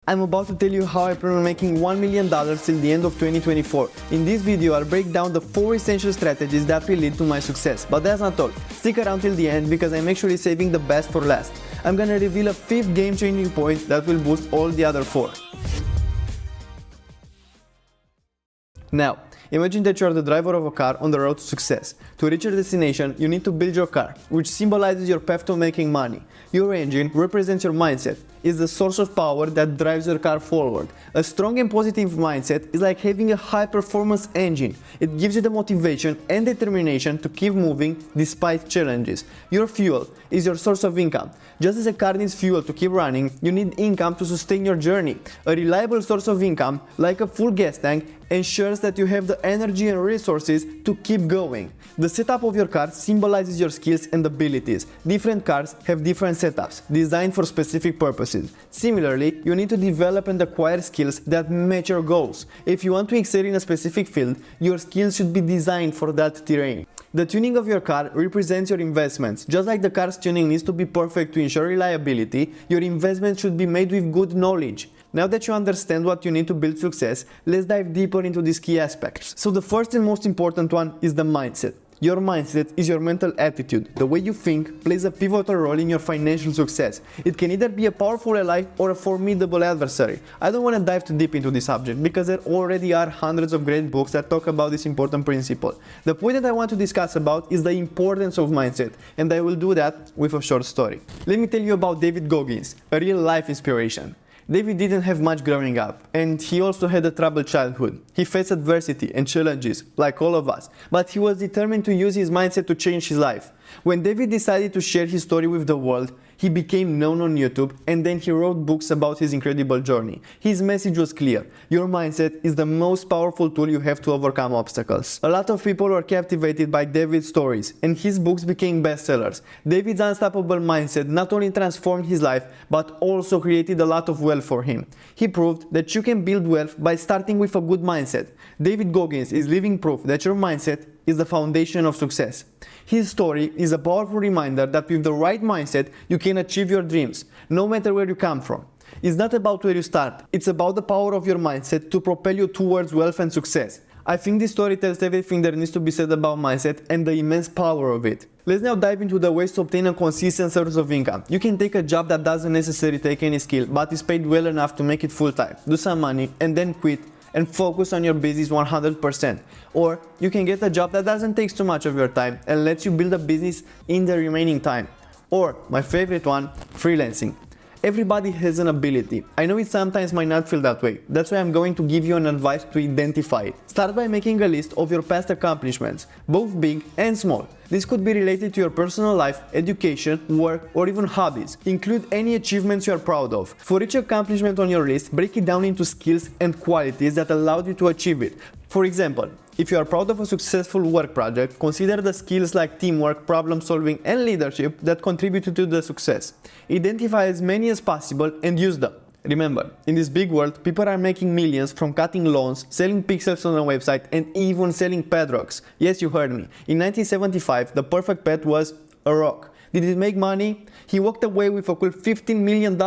I'm about to tell you how I plan on making $1 million till the end of 2024. In this video, I'll break down the 4 essential strategies that will lead to my success. But that's not all. Stick around till the end because I'm actually saving the best for last. I'm gonna reveal a 5th game-changing point that will boost all the other 4. Now, imagine that you are the driver of a car on the road to success. To reach your destination, you need to build your car, which symbolizes your path to making money. Your engine represents your mindset. It's the source of power that drives your car forward. A strong and positive mindset is like having a high-performance engine. It gives you the motivation and determination to keep moving despite challenges. Your fuel is your source of income. Just as a car needs fuel to keep running, you need income to sustain your journey. A reliable source of income, like a full gas tank, ensures that you have the energy and resources to keep going. The setup of your car symbolizes your skills and abilities. Different cars have different setups, designed for specific purposes. Similarly, you need to develop and acquire skills that match your goals. If you want to excel in a specific field, your skills should be designed for that terrain. The tuning of your car represents your investments. Just like the car's tuning needs to be perfect to ensure reliability, your investment should be made with good knowledge. Now that you understand what you need to build success, let's dive deeper into these key aspects. So the first and most important one is the mindset. Your mindset is your mental attitude. The way you think plays a pivotal role in your financial success. It can either be a powerful ally or a formidable adversary. I don't want to dive too deep into this subject because there already are hundreds of great books that talk about this important principle. The point that I want to discuss about is the importance of mindset, and I will do that with a short story. Let me tell you about David Goggins, a real life inspiration. David didn't have much growing up, and he also had a troubled childhood. He faced adversity and challenges, like all of us, but he was determined to use his mindset to change his life. When David decided to share his story with the world, he became known on YouTube, and then he wrote books about his incredible journey. His message was clear: your mindset is the most powerful tool you have to overcome obstacles. A lot of people were captivated by David's stories, and his books became bestsellers. David's unstoppable mindset not only transformed his life, but also created a lot of wealth for him. He proved that you can build wealth by starting with a good mindset. David Goggins is living proof that your mindset is the foundation of success. His story is a powerful reminder that with the right mindset, you can achieve your dreams, no matter where you come from. It's not about where you start, it's about the power of your mindset to propel you towards wealth and success. I think this story tells everything there needs to be said about mindset and the immense power of it. Let's now dive into the ways to obtain a consistent source of income. You can take a job that doesn't necessarily take any skill, but is paid well enough to make it full-time, do some money, and then quit and focus on your business 100%. Or you can get a job that doesn't take too much of your time and lets you build a business in the remaining time. Or, my favorite one, freelancing. Everybody has an ability. I know it sometimes might not feel that way. That's why I'm going to give you an advice to identify it. Start by making a list of your past accomplishments, both big and small. This could be related to your personal life, education, work, or even hobbies. Include any achievements you are proud of. For each accomplishment on your list, break it down into skills and qualities that allowed you to achieve it. For example, if you are proud of a successful work project, consider the skills like teamwork, problem solving, and leadership that contributed to the success. Identify as many as possible and use them. Remember, in this big world, people are making millions from cutting lawns, selling pixels on a website, and even selling pet rocks. Yes, you heard me. In 1975, the perfect pet was a rock. Did it make money? He walked away with a cool $15 million.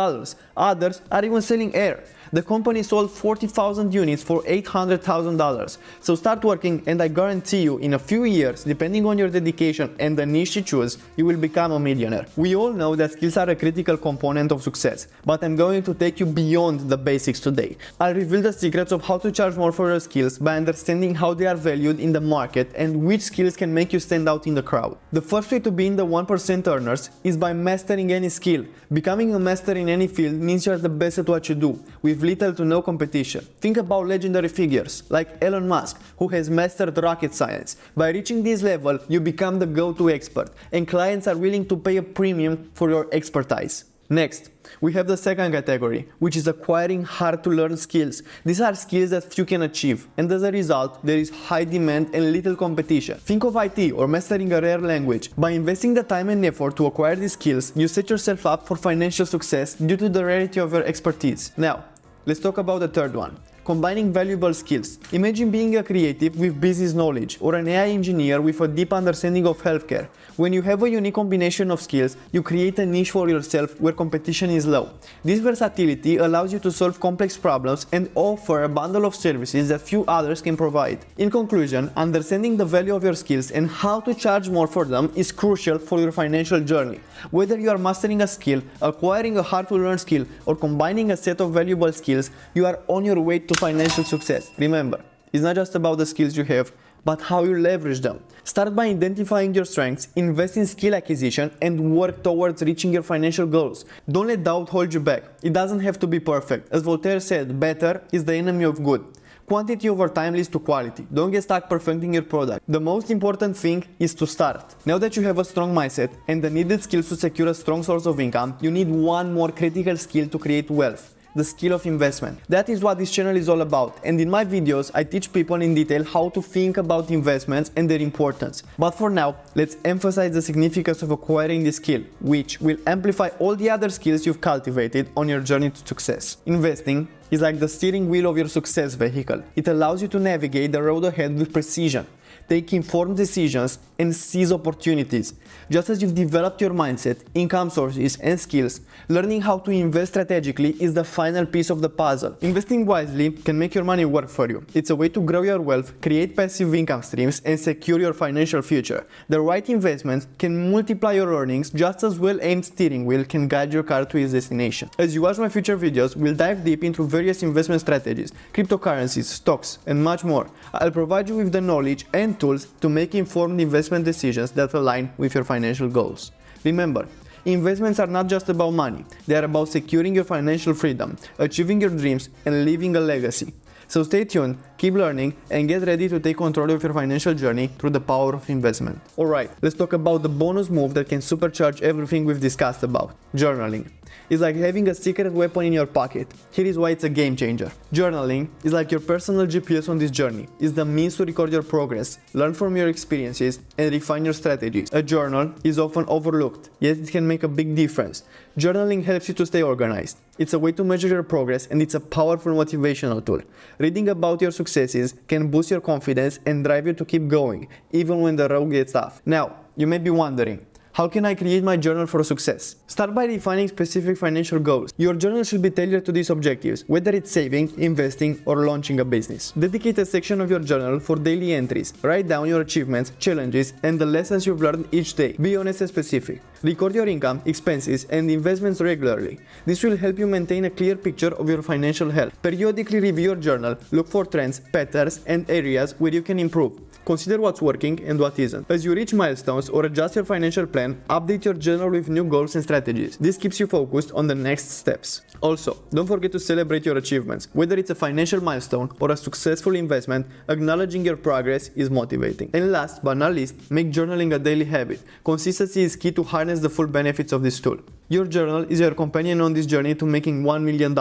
Others are even selling air. The company sold 40,000 units for $800,000. So start working, and I guarantee you, in a few years, depending on your dedication and the niche you choose, you will become a millionaire. We all know that skills are a critical component of success, but I'm going to take you beyond the basics today. I'll reveal the secrets of how to charge more for your skills by understanding how they are valued in the market and which skills can make you stand out in the crowd. The first way to be in the 1% earners is by mastering any skill. Becoming a master in any field means you are the best at what you do, with little to no competition. Think about legendary figures like Elon Musk, who has mastered rocket science. By reaching this level, you become the go-to expert, and clients are willing to pay a premium for your expertise. Next, we have the second category, which is acquiring hard-to-learn skills. These are skills that few can achieve, and as a result, there is high demand and little competition. Think of IT or mastering a rare language. By investing the time and effort to acquire these skills, you set yourself up for financial success due to the rarity of your expertise. Now, let's talk about the third one, Combining valuable skills. Imagine being a creative with business knowledge or an AI engineer with a deep understanding of healthcare. When you have a unique combination of skills, you create a niche for yourself where competition is low. This versatility allows you to solve complex problems and offer a bundle of services that few others can provide. In conclusion, understanding the value of your skills and how to charge more for them is crucial for your financial journey. Whether you are mastering a skill, acquiring a hard-to-learn skill, or combining a set of valuable skills, you are on your way to financial success. Remember, it's not just about the skills you have, but how you leverage them. Start by identifying your strengths, invest in skill acquisition, and work towards reaching your financial goals. Don't let doubt hold you back. It doesn't have to be perfect. As Voltaire said, better is the enemy of good. Quantity over time leads to quality. Don't get stuck perfecting your product. The most important thing is to start. Now that you have a strong mindset and the needed skills to secure a strong source of income, you need one more critical skill to create wealth. The skill of investment. That is what this channel is all about, and in my videos I teach people in detail how to think about investments and their importance. But for now, let's emphasize the significance of acquiring this skill, which will amplify all the other skills you've cultivated on your journey to success. Investing is like the steering wheel of your success vehicle. It allows you to navigate the road ahead with precision, take informed decisions, and seize opportunities. Just as you've developed your mindset, income sources, and skills, learning how to invest strategically is the final piece of the puzzle. Investing wisely can make your money work for you. It's a way to grow your wealth, create passive income streams, and secure your financial future. The right investment can multiply your earnings, just as well-aimed steering wheel can guide your car to its destination. As you watch my future videos, we'll dive deep into various investment strategies, cryptocurrencies, stocks, and much more. I'll provide you with the knowledge and tools to make informed investment decisions that align with your financial goals. Remember, investments are not just about money. They are about securing your financial freedom, achieving your dreams, and leaving a legacy. So stay tuned, keep learning, and get ready to take control of your financial journey through the power of investment. Alright, let's talk about the bonus move that can supercharge everything we've discussed about: journaling. It's like having a secret weapon in your pocket. Here is why it's a game changer. Journaling is like your personal GPS on this journey. It's the means to record your progress, learn from your experiences, and refine your strategies. A journal is often overlooked, yet it can make a big difference. Journaling helps you to stay organized. It's a way to measure your progress, and it's a powerful motivational tool. Reading about your successes can boost your confidence and drive you to keep going, even when the road gets tough. Now, you may be wondering, how can I create my journal for success? Start by defining specific financial goals. Your journal should be tailored to these objectives, whether it's saving, investing, or launching a business. Dedicate a section of your journal for daily entries. Write down your achievements, challenges, and the lessons you've learned each day. Be honest and specific. Record your income, expenses, and investments regularly. This will help you maintain a clear picture of your financial health. Periodically review your journal, look for trends, patterns, and areas where you can improve. Consider what's working and what isn't. As you reach milestones or adjust your financial plan, update your journal with new goals and strategies. This keeps you focused on the next steps. Also, don't forget to celebrate your achievements. Whether it's a financial milestone or a successful investment, acknowledging your progress is motivating. And last but not least, make journaling a daily habit. Consistency is key to harness the full benefits of this tool. Your journal is your companion on this journey to making $1 million.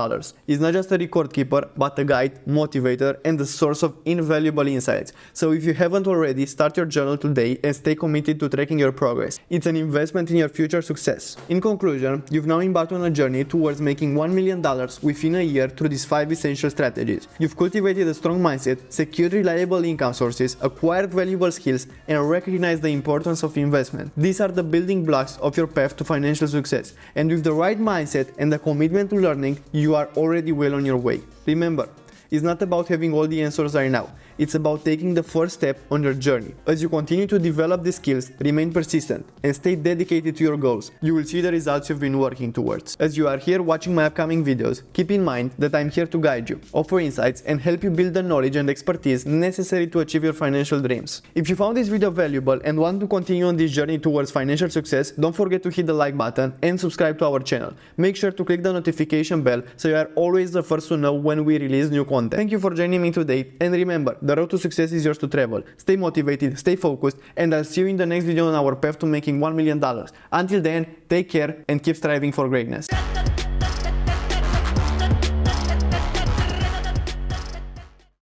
It's not just a record keeper, but a guide, motivator, and a source of invaluable insights. So if you haven't already, start your journal today and stay committed to tracking your progress. It's an investment in your future success. In conclusion, you've now embarked on a journey towards making $1 million within a year through these 5 essential strategies. You've cultivated a strong mindset, secured reliable income sources, acquired valuable skills, and recognized the importance of investment. These are the building blocks of your path to financial success. And with the right mindset and the commitment to learning, you are already well on your way. Remember, it's not about having all the answers right now. It's about taking the first step on your journey. As you continue to develop the skills, remain persistent, and stay dedicated to your goals, you will see the results you've been working towards. As you are here watching my upcoming videos, keep in mind that I'm here to guide you, offer insights, and help you build the knowledge and expertise necessary to achieve your financial dreams. If you found this video valuable and want to continue on this journey towards financial success, don't forget to hit the like button and subscribe to our channel. Make sure to click the notification bell so you are always the first to know when we release new content. Thank you for joining me today, and remember, the road to success is yours to travel. Stay motivated, stay focused, and I'll see you in the next video on our path to making $1 million. Until then, take care and keep striving for greatness.